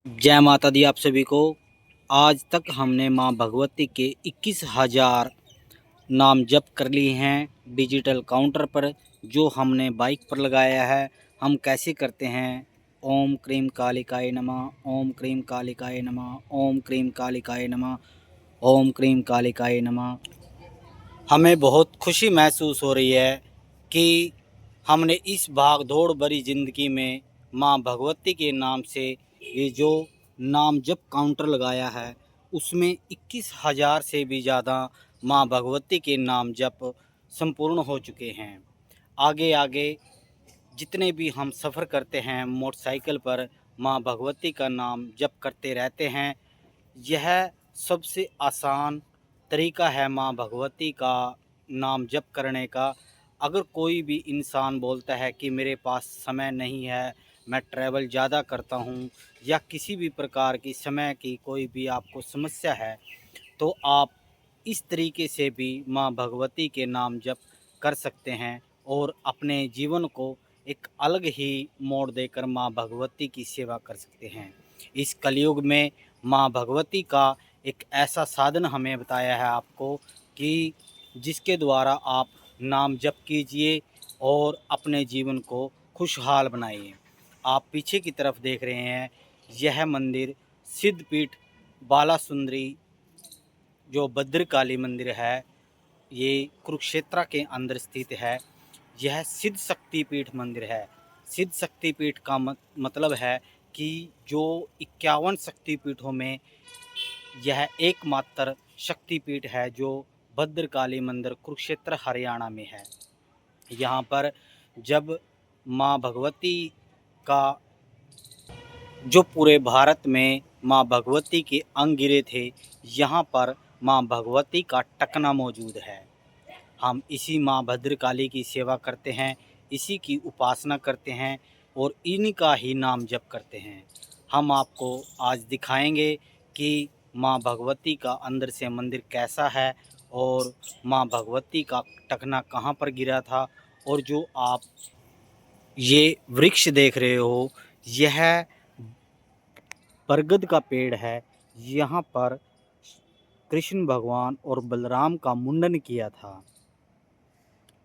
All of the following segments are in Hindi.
जय माता दी आप सभी को। आज तक हमने माँ भगवती के 21,000 नाम जप कर लिए हैं डिजिटल काउंटर पर, जो हमने बाइक पर लगाया है। हम कैसे करते हैं? ओम क्रीम कालिकाय नमः, ओम क्रीम कालिकाय नमः, ओम क्रीम कालिकाय नमः, ओम क्रीम कालिकाय नमः। हमें बहुत खुशी महसूस हो रही है कि हमने इस भाग दौड़ भरी ज़िंदगी में माँ भगवती के नाम से ये जो नाम जप काउंटर लगाया है, उसमें 21,000 से भी ज़्यादा माँ भगवती के नाम जप संपूर्ण हो चुके हैं। आगे आगे जितने भी हम सफ़र करते हैं मोटरसाइकिल पर, माँ भगवती का नाम जप करते रहते हैं। यह सबसे आसान तरीका है माँ भगवती का नाम जप करने का। अगर कोई भी इंसान बोलता है कि मेरे पास समय नहीं है, मैं ट्रैवल ज़्यादा करता हूँ, या किसी भी प्रकार की समय की कोई भी आपको समस्या है, तो आप इस तरीके से भी माँ भगवती के नाम जप कर सकते हैं और अपने जीवन को एक अलग ही मोड़ देकर माँ भगवती की सेवा कर सकते हैं। इस कलयुग में माँ भगवती का एक ऐसा साधन हमें बताया है आपको कि जिसके द्वारा आप नाम जप कीजिए और अपने जीवन को खुशहाल बनाइए। आप पीछे की तरफ देख रहे हैं, यह मंदिर सिद्धपीठ बाला सुंदरी जो भद्रकाली मंदिर है, ये कुरुक्षेत्र के अंदर स्थित है। यह सिद्ध शक्ति पीठ मंदिर है। सिद्ध शक्ति पीठ का मतलब है कि जो 51 शक्तिपीठों में यह एकमात्र शक्तिपीठ है, जो भद्रकाली मंदिर कुरुक्षेत्र हरियाणा में है। यहाँ पर जब माँ भगवती का जो पूरे भारत में माँ भगवती के अंग गिरे थे, यहाँ पर माँ भगवती का टकना मौजूद है। हम इसी माँ भद्रकाली की सेवा करते हैं, इसी की उपासना करते हैं और इनका ही नाम जप करते हैं। हम आपको आज दिखाएंगे कि माँ भगवती का अंदर से मंदिर कैसा है और माँ भगवती का टकना कहाँ पर गिरा था। और जो आप ये वृक्ष देख रहे हो, यह बरगद का पेड़ है। यहाँ पर कृष्ण भगवान और बलराम का मुंडन किया था,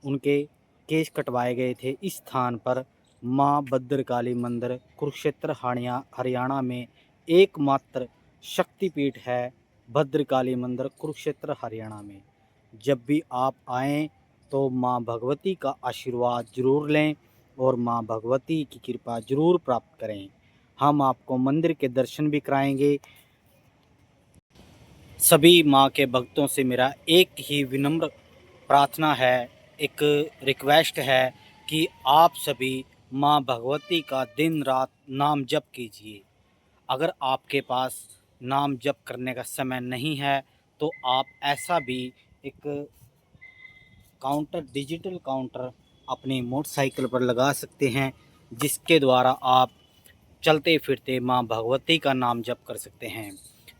उनके केश कटवाए गए थे। इस स्थान पर माँ भद्रकाली मंदिर कुरुक्षेत्र हरियाणा में एकमात्र शक्तिपीठ है। भद्रकाली मंदिर कुरुक्षेत्र हरियाणा में जब भी आप आएँ तो माँ भगवती का आशीर्वाद ज़रूर लें और माँ भगवती की कृपा ज़रूर प्राप्त करें। हम आपको मंदिर के दर्शन भी कराएंगे। सभी माँ के भक्तों से मेरा एक ही विनम्र प्रार्थना है, एक रिक्वेस्ट है कि आप सभी माँ भगवती का दिन रात नाम जप कीजिए। अगर आपके पास नाम जप करने का समय नहीं है, तो आप ऐसा भी एक काउंटर, डिजिटल काउंटर अपनी मोटरसाइकिल पर लगा सकते हैं, जिसके द्वारा आप चलते फिरते माँ भगवती का नाम जप कर सकते हैं।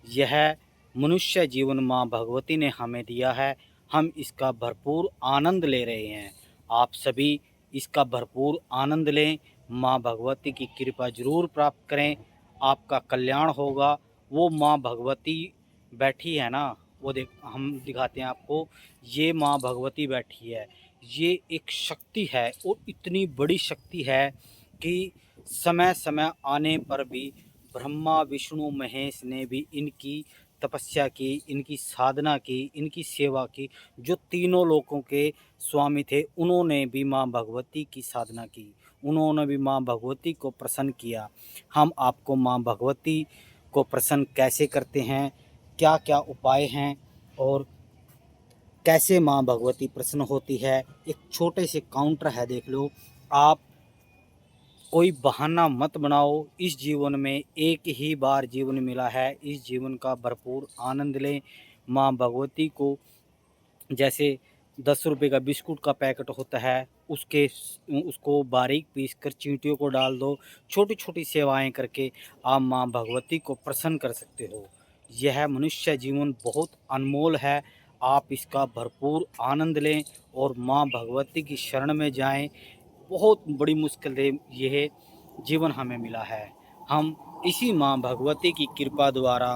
यह मनुष्य जीवन माँ भगवती ने हमें दिया है, हम इसका भरपूर आनंद ले रहे हैं। आप सभी इसका भरपूर आनंद लें, माँ भगवती की कृपा जरूर प्राप्त करें, आपका कल्याण होगा। वो माँ भगवती बैठी है ना, वो हम दिखाते हैं आपको। ये माँ भगवती बैठी है, ये एक शक्ति है और इतनी बड़ी शक्ति है कि समय समय आने पर भी ब्रह्मा विष्णु महेश ने भी इनकी तपस्या की, इनकी साधना की, इनकी सेवा की। जो तीनों लोकों के स्वामी थे, उन्होंने भी माँ भगवती की साधना की, उन्होंने भी माँ भगवती को प्रसन्न किया। हम आपको माँ भगवती को प्रसन्न कैसे करते हैं, क्या क्या उपाय हैं और कैसे माँ भगवती प्रसन्न होती है, एक छोटे से काउंटर है, देख लो आप। कोई बहाना मत बनाओ, इस जीवन में एक ही बार जीवन मिला है, इस जीवन का भरपूर आनंद लें। माँ भगवती को जैसे 10 रुपये का बिस्कुट का पैकेट होता है, उसको बारीक पीस कर चींटियों को डाल दो। छोटी छोटी सेवाएं करके आप माँ भगवती को प्रसन्न कर सकते हो। यह मनुष्य जीवन बहुत अनमोल है, आप इसका भरपूर आनंद लें और माँ भगवती की शरण में जाएं। बहुत बड़ी मुश्किल यह जीवन हमें मिला है, हम इसी माँ भगवती की कृपा द्वारा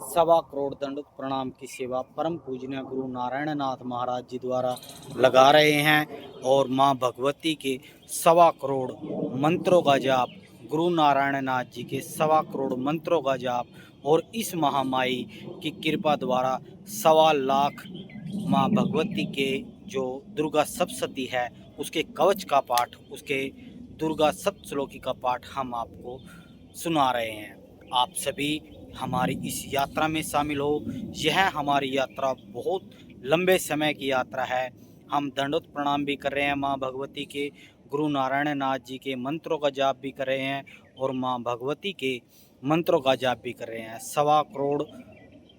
1.25 करोड़ दंड प्रणाम की सेवा परम पूजनीय गुरु नारायण नाथ महाराज जी द्वारा लगा रहे हैं। और माँ भगवती के 1.25 करोड़ मंत्रों का जाप, गुरु नारायण नाथ जी के 1.25 करोड़ मंत्रों का जाप, और इस महामाई की कृपा द्वारा 1.25 लाख माँ भगवती के जो दुर्गा सप्तशती है उसके कवच का पाठ, उसके दुर्गा सप्तश्लोकी का पाठ हम आपको सुना रहे हैं। आप सभी हमारी इस यात्रा में शामिल हो। यह हमारी यात्रा बहुत लंबे समय की यात्रा है। हम दंडोत प्रणाम भी कर रहे हैं माँ भगवती के, गुरु नारायण नाथ जी के मंत्रों का जाप भी कर रहे हैं और माँ भगवती के मंत्रों का जाप भी कर रहे हैं। 1.25 करोड़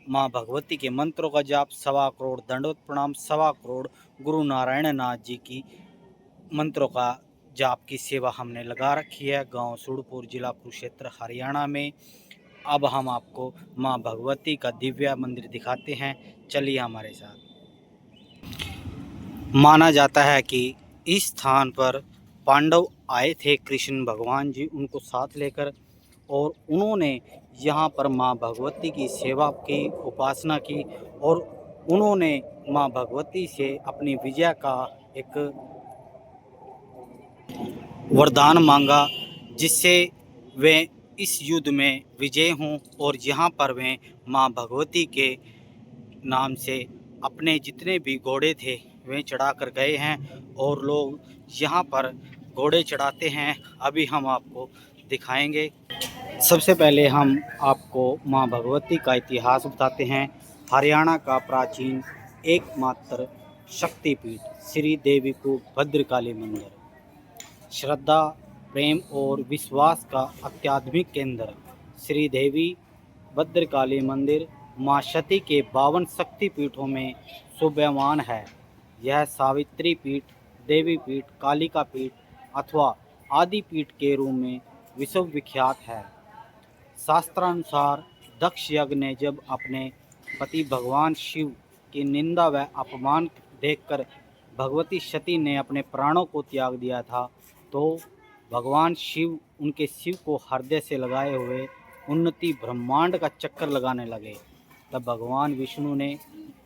माँ भगवती के मंत्रों का जाप, 1.25 करोड़ दंडोत प्रणाम, 1.25 करोड़ गुरु नारायण नाथ जी की मंत्रों का जाप की सेवा हमने लगा रखी है गांव सूड़पुर, जिला कुरुक्षेत्र, हरियाणा में। अब हम आपको माँ भगवती का दिव्य मंदिर दिखाते हैं, चलिए हमारे साथ। माना जाता है कि इस स्थान पर पांडव आए थे, कृष्ण भगवान जी उनको साथ लेकर, और उन्होंने यहाँ पर माँ भगवती की सेवा की, उपासना की, और उन्होंने माँ भगवती से अपनी विजय का एक वरदान मांगा, जिससे वे इस युद्ध में विजय हों और यहाँ पर वे माँ भगवती के नाम से अपने जितने भी घोड़े थे वे चढ़ा कर गए हैं। और लोग यहाँ पर घोड़े चढ़ाते हैं, अभी हम आपको दिखाएंगे। सबसे पहले हम आपको माँ भगवती का इतिहास बताते हैं। हरियाणा का प्राचीन एकमात्र शक्तिपीठ श्री देवीकूट भद्रकाली मंदिर, श्रद्धा, प्रेम और विश्वास का आध्यात्मिक केंद्र श्री देवी भद्रकाली मंदिर माँ सती के 52 शक्तिपीठों में शोभायमान है। यह सावित्री पीठ, देवी पीठ, कालिका पीठ अथवा आदि पीठ के रूप में विश्वविख्यात है। शास्त्रानुसार दक्ष यज्ञ ने जब अपने पति भगवान शिव की निंदा व अपमान देखकर भगवती सती ने अपने प्राणों को त्याग दिया था, तो भगवान शिव उनके शिव को हृदय से लगाए हुए उन्नति ब्रह्मांड का चक्कर लगाने लगे। तब भगवान विष्णु ने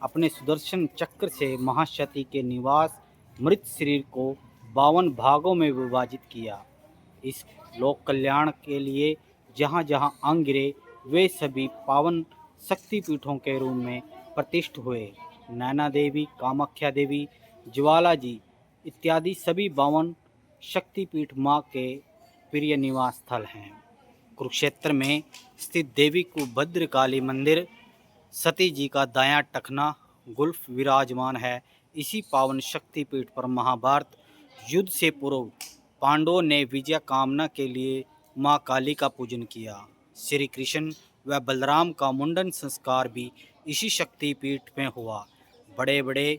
अपने सुदर्शन चक्र से महासती के निवास मृत शरीर को 52 भागों में विभाजित किया। इस लोक कल्याण के लिए जहाँ जहाँ अंग गिरे वे सभी पावन शक्तिपीठों के रूप में प्रतिष्ठित हुए। नैना देवी, कामाख्या देवी, ज्वाला जी इत्यादि सभी 52 शक्तिपीठ माँ के प्रिय निवास स्थल हैं। कुरुक्षेत्र में स्थित देवी को भद्रकाली मंदिर सती जी का दायां टखना गुल्फ विराजमान है। इसी पावन शक्तिपीठ पर महाभारत युद्ध से पूर्व पांडवों ने विजय कामना के लिए माँ काली का पूजन किया। श्री कृष्ण व बलराम का मुंडन संस्कार भी इसी शक्तिपीठ में हुआ। बड़े बड़े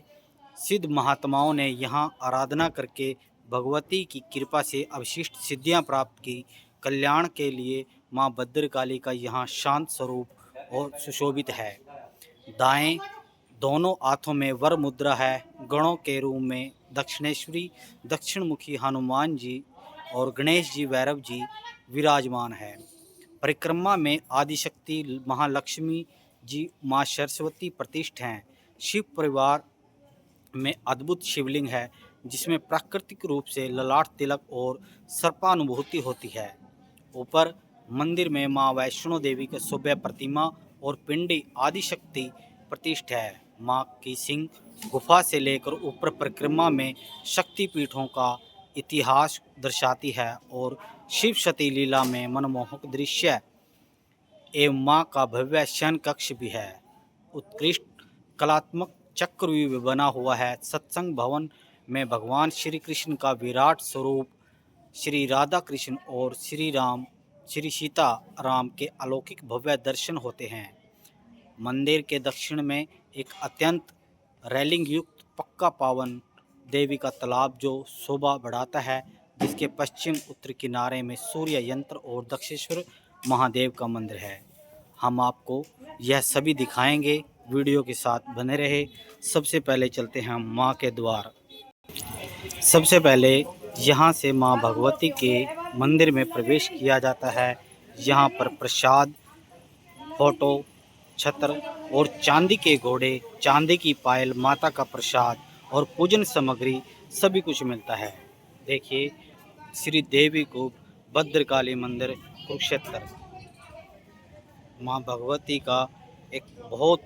सिद्ध महात्माओं ने यहाँ आराधना करके भगवती की कृपा से अवशिष्ट सिद्धियाँ प्राप्त की। कल्याण के लिए माँ भद्रकाली का यहाँ शांत स्वरूप और सुशोभित है। दाएं दोनों हाथों में वर मुद्रा है। गणों के रूप में दक्षिणेश्वरी, दक्षिणमुखी हनुमान जी और गणेश जी, भैरव जी विराजमान है। परिक्रमा में आदिशक्ति महालक्ष्मी जी, माँ सरस्वती प्रतिष्ठित हैं। शिव परिवार में अद्भुत शिवलिंग है, जिसमें प्राकृतिक रूप से ललाट तिलक और सर्पानुभूति होती है। ऊपर मंदिर में माँ वैष्णो देवी का सुभ्य प्रतिमा और पिंडी आदिशक्ति प्रतिष्ठित है। माँ की सिंह गुफा से लेकर ऊपर परिक्रमा में शक्तिपीठों का इतिहास दर्शाती है और शिव सती लीला में मनमोहक दृश्य एवं माँ का भव्य शयन कक्ष भी है। उत्कृष्ट कलात्मक चक्रव्यूह बना हुआ है। सत्संग भवन में भगवान श्री कृष्ण का विराट स्वरूप, श्री राधा कृष्ण और श्री राम, श्री सीता राम के अलौकिक भव्य दर्शन होते हैं। मंदिर के दक्षिण में एक अत्यंत रैलिंग युक्त पक्का पावन देवी का तालाब जो शोभा बढ़ाता है, जिसके पश्चिम उत्तर किनारे में सूर्य यंत्र और दक्षेश्वर महादेव का मंदिर है। हम आपको यह सभी दिखाएंगे, वीडियो के साथ बने रहे। सबसे पहले चलते हैं माँ के द्वार। सबसे पहले यहाँ से माँ भगवती के मंदिर में प्रवेश किया जाता है। यहाँ पर प्रसाद, फोटो, छत्र और चांदी के घोड़े, चांदी की पायल, माता का प्रसाद और पूजन सामग्री सभी कुछ मिलता है। देखिए श्री देवी को भद्रकाली मंदिर कुरुक्षेत्र, माँ भगवती का एक बहुत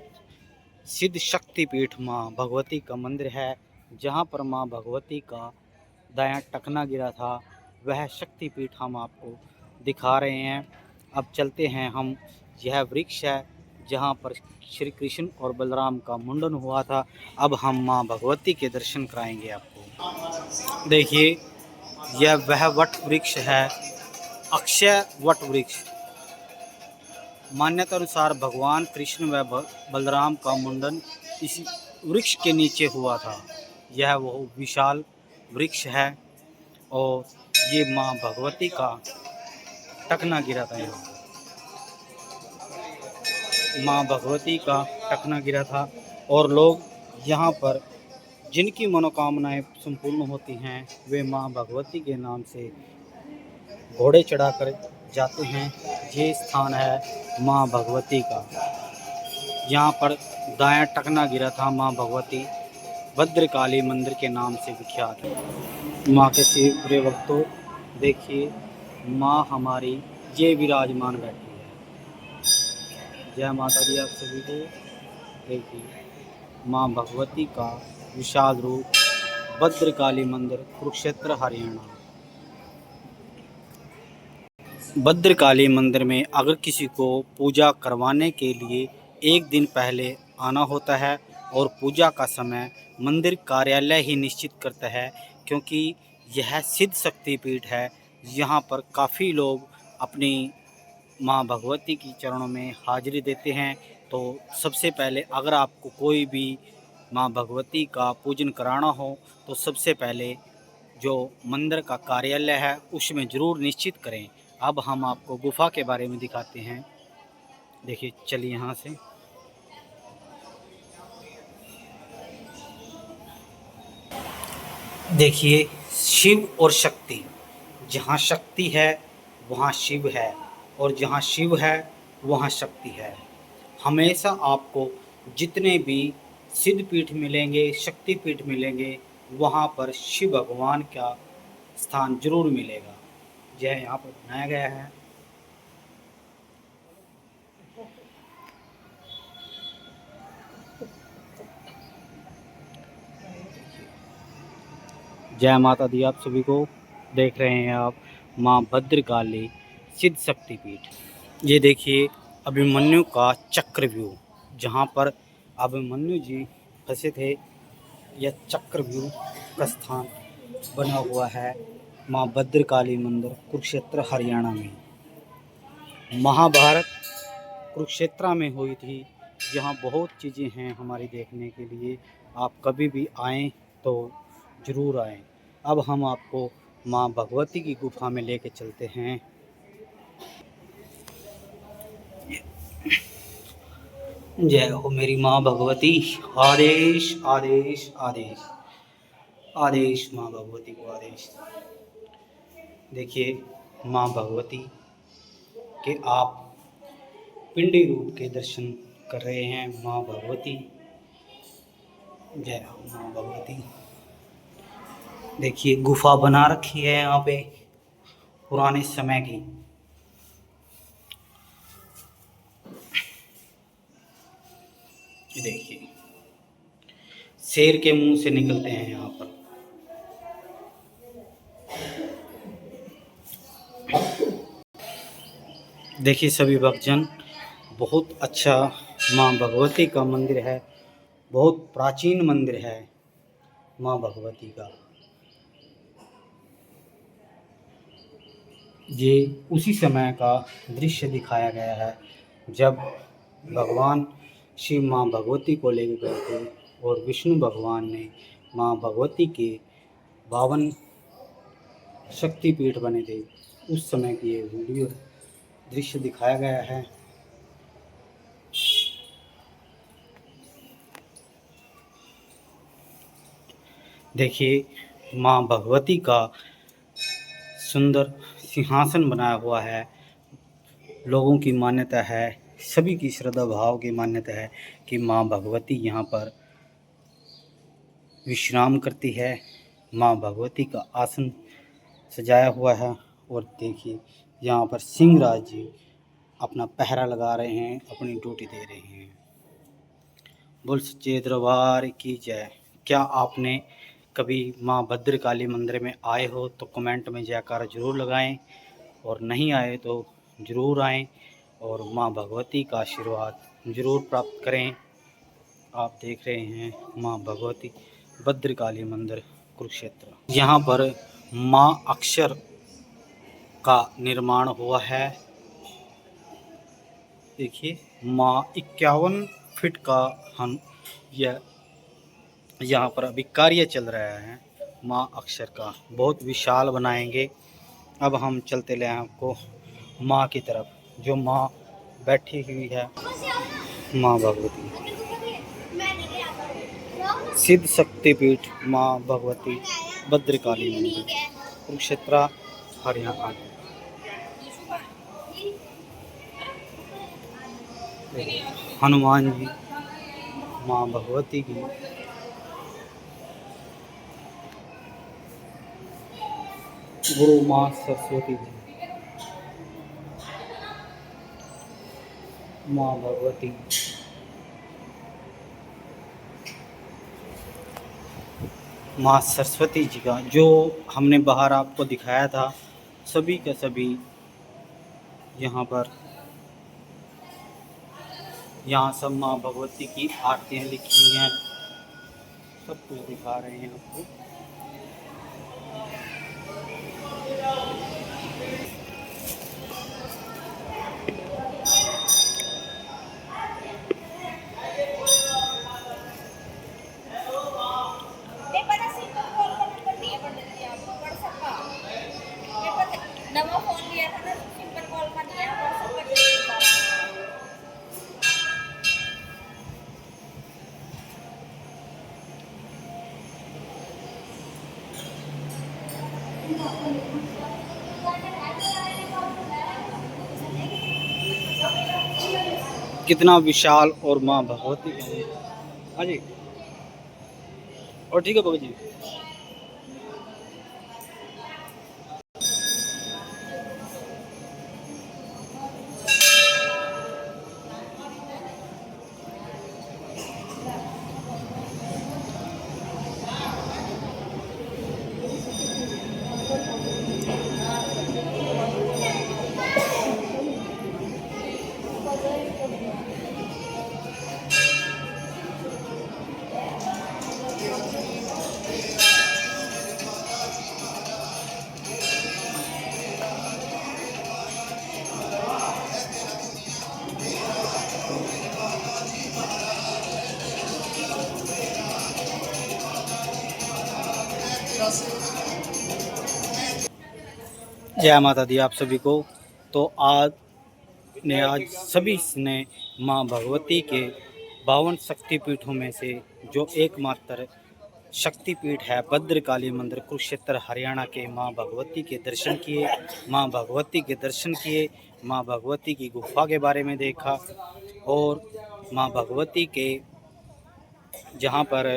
सिद्ध शक्तिपीठ माँ भगवती का मंदिर है, जहाँ पर माँ भगवती का दायां टकना गिरा था। वह शक्तिपीठ हम आपको दिखा रहे हैं। अब चलते हैं हम। यह वृक्ष है जहाँ पर श्री कृष्ण और बलराम का मुंडन हुआ था। अब हम माँ भगवती के दर्शन कराएंगे आपको। देखिए यह वह वट वृक्ष है, अक्षय वट वृक्ष। मान्यता अनुसार भगवान कृष्ण व बलराम का मुंडन इस वृक्ष के नीचे हुआ था। यह वो विशाल वृक्ष है और ये माँ भगवती का टकना गिरा था। यहाँ माँ भगवती का टकना गिरा था और लोग यहाँ पर जिनकी मनोकामनाएं संपूर्ण होती हैं वे माँ भगवती के नाम से घोड़े चढ़ाकर जाते हैं। ये स्थान है माँ भगवती का। यहाँ पर दायां टकना गिरा था। माँ भगवती भद्रकाली मंदिर के नाम से विख्यात है। माँ के शिव प्रिय भक्तों, देखिए माँ हमारी ये विराजमान बैठी है। जय माता दी आप सभी को। देखिए माँ भगवती का विशाल रूप, भद्रकाली मंदिर कुरुक्षेत्र हरियाणा। भद्रकाली मंदिर में अगर किसी को पूजा करवाने के लिए एक दिन पहले आना होता है और पूजा का समय मंदिर कार्यालय ही निश्चित करता है, क्योंकि यह सिद्ध शक्तिपीठ है। यहाँ पर काफ़ी लोग अपनी माँ भगवती की चरणों में हाजिरी देते हैं। तो सबसे पहले अगर आपको कोई भी माँ भगवती का पूजन कराना हो तो सबसे पहले जो मंदिर का कार्यालय है उसमें ज़रूर निश्चित करें। अब हम आपको गुफा के बारे में दिखाते हैं। देखिए चलिए यहाँ से। देखिए शिव और शक्ति, जहाँ शक्ति है वहाँ शिव है और जहाँ शिव है वहाँ शक्ति है। हमेशा आपको जितने भी सिद्ध पीठ मिलेंगे, शक्ति पीठ मिलेंगे, वहाँ पर शिव भगवान का स्थान जरूर मिलेगा। यह यहाँ पर बनाया गया है। जय माता दी आप सभी को। देख रहे हैं आप माँ भद्रकाली सिद्ध शक्तिपीठ। ये देखिए अभिमन्यु का चक्रव्यूह, जहाँ पर अभिमन्यु जी फंसे थे। यह चक्रव्यूह का स्थान बना हुआ है माँ भद्रकाली मंदिर कुरुक्षेत्र हरियाणा में। महाभारत कुरुक्षेत्र में हुई थी। यहाँ बहुत चीज़ें हैं हमारी देखने के लिए। आप कभी भी आएँ तो ज़रूर आएँ। अब हम आपको माँ भगवती की गुफा में लेके चलते हैं। जय हो मेरी माँ भगवती। आदेश आदेश आदेश आदेश, माँ भगवती को आदेश। देखिए माँ भगवती के आप पिंडी रूप के दर्शन कर रहे हैं। माँ भगवती, जय हो माँ भगवती। देखिए गुफा बना रखी है यहाँ पे पुराने समय की। देखिए शेर के मुंह से निकलते हैं यहाँ पर। देखिए सभी भक्तजन, बहुत अच्छा माँ भगवती का मंदिर है। बहुत प्राचीन मंदिर है माँ भगवती का। ये उसी समय का दृश्य दिखाया गया है जब भगवान शिव माँ भगवती को लेकर गए थे और विष्णु भगवान ने माँ भगवती के 52 शक्तिपीठ बने थे। उस समय की ये वीडियो दृश्य दिखाया गया है। देखिए माँ भगवती का सुंदर सिंहासन बनाया हुआ है लोगों की मान्यता है, सभी की श्रद्धा भाव की मान्यता है कि माँ भगवती यहाँ पर विश्राम करती है। माँ भगवती का आसन सजाया हुआ है और देखिए यहाँ पर सिंहराज जी अपना पहरा लगा रहे हैं, अपनी ड्यूटी दे रहे हैं। बोल सच्चे दरबार की जय। क्या आपने कभी माँ भद्रकाली मंदिर में आए हो तो कमेंट में जयकारा जरूर लगाएं, और नहीं आए तो ज़रूर आएं और माँ भगवती का आशीर्वाद ज़रूर प्राप्त करें। आप देख रहे हैं माँ भगवती भद्रकाली मंदिर कुरुक्षेत्र। यहाँ पर माँ अक्षर का निर्माण हुआ है। देखिए माँ 51 फीट का हम यह यहाँ पर अभी कार्य चल रहा है। माँ अक्षर का बहुत विशाल बनाएंगे। अब हम चलते ले आपको माँ की तरफ, जो माँ बैठी हुई है, माँ भगवती सिद्ध शक्तिपीठ माँ भगवती भद्रकाली मंदिर कुरुक्षेत्र हरियाणा। हनुमान जी, माँ भगवती की गुरु माँ सरस्वती जी, माँ भगवती, माँ सरस्वती जी का जो हमने बाहर आपको दिखाया था, सभी का सभी यहाँ पर, यहाँ सब माँ भगवती की आरतियाँ लिखी हैं, सब कुछ दिखा रहे हैं आपको। नवा फोन लिया था ना, सिंपल कॉल का दिया, व्हाट्सएप पर दिया। कितना विशाल और माँ भगवती है। हाँ जी, और ठीक है बाबू जी। जय माता दी आप सभी को। तो आज सभी ने माँ भगवती के 52 शक्तिपीठों में से जो एकमात्र शक्तिपीठ है भद्रकाली मंदिर कुरुक्षेत्र हरियाणा के, माँ भगवती के दर्शन किए, माँ भगवती के दर्शन किए, माँ भगवती की गुफा के बारे में देखा, और माँ भगवती के जहाँ पर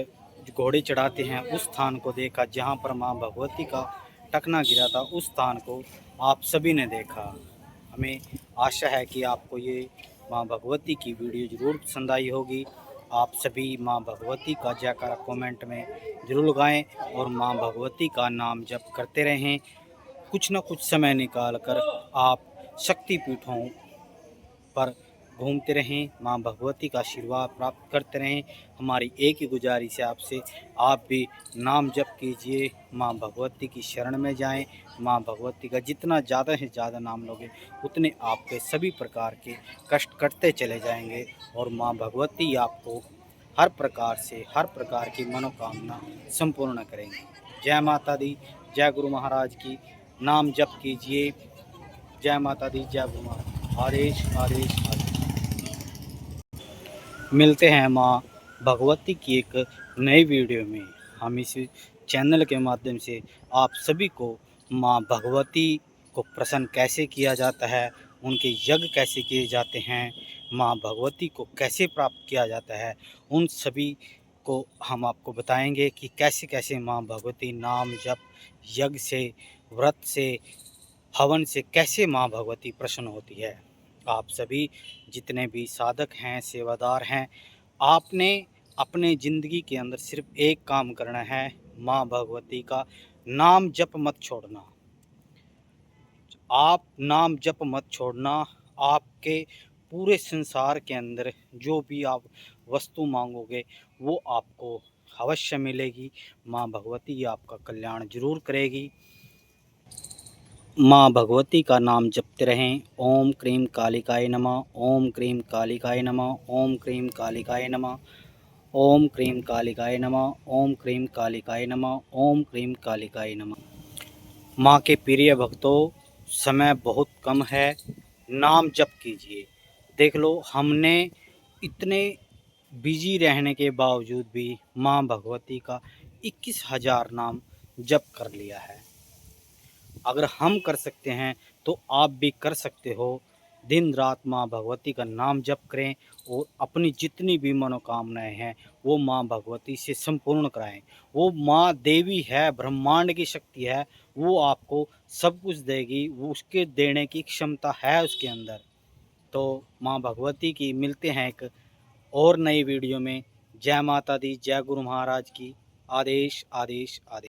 घोड़े चढ़ाते हैं उस स्थान को देखा, जहाँ पर माँ भगवती का टकना गिरा था उस स्थान को आप सभी ने देखा। हमें आशा है कि आपको ये माँ भगवती की वीडियो ज़रूर पसंद आई होगी। आप सभी माँ भगवती का जयकारा कमेंट में ज़रूर लगाएं और माँ भगवती का नाम जप करते रहें। कुछ न कुछ समय निकाल कर आप शक्तिपीठों पर घूमते रहें, माँ भगवती का आशीर्वाद प्राप्त करते रहें। हमारी एक ही गुजारिश है आपसे, आप भी नाम जप कीजिए, माँ भगवती की शरण में जाएं। माँ भगवती का जितना ज़्यादा से ज़्यादा नाम लोगे उतने आपके सभी प्रकार के कष्ट कटते चले जाएंगे और माँ भगवती आपको हर प्रकार से हर प्रकार की मनोकामना संपूर्ण करेंगे। जय माता दी, जय गुरु महाराज की। नाम जप कीजिए। जय माता दी, जय गुरु महाराज। आदेश आदेश आदेश। मिलते हैं माँ भगवती की एक नई वीडियो में। हम इस चैनल के माध्यम से आप सभी को माँ भगवती को प्रसन्न कैसे किया जाता है उनके यज्ञ कैसे किए जाते हैं, माँ भगवती को कैसे प्राप्त किया जाता है, उन सभी को हम आपको बताएंगे कि कैसे कैसे माँ भगवती नाम जप, यज्ञ से, व्रत से, हवन से कैसे माँ भगवती प्रसन्न होती है। आप सभी जितने भी साधक हैं, सेवादार हैं, आपने अपने ज़िंदगी के अंदर सिर्फ एक काम करना है, माँ भगवती का नाम जप मत छोड़ना। आप नाम जप मत छोड़ना। आपके पूरे संसार के अंदर जो भी आप वस्तु मांगोगे वो आपको अवश्य मिलेगी। माँ भगवती आपका कल्याण जरूर करेगी। माँ भगवती का नाम जपते रहें। ओम क्रीम कालिकाय नमः, ओम क्रीम कालिकाय नमः, ओम क्रीम कालिकाय नमः, ओम क्रीम कालिकाय नमः, ओम क्रीम कालिकाय नमः, ओम क्रीम कालिकाय नमः। माँ के प्रिय भक्तों, समय बहुत कम है, नाम जप कीजिए। देख लो, हमने इतने बिजी रहने के बावजूद भी माँ भगवती का 21,000 नाम जप कर लिया है। अगर हम कर सकते हैं तो आप भी कर सकते हो। दिन रात माँ भगवती का नाम जप करें और अपनी जितनी भी मनोकामनाएं हैं वो माँ भगवती से संपूर्ण कराएं। वो माँ देवी है, ब्रह्मांड की शक्ति है, वो आपको सब कुछ देगी, वो उसके देने की क्षमता है उसके अंदर। तो माँ भगवती की मिलते हैं एक और नई वीडियो में। जय माता दी, जय गुरु महाराज की। आदेश आदेश आदेश।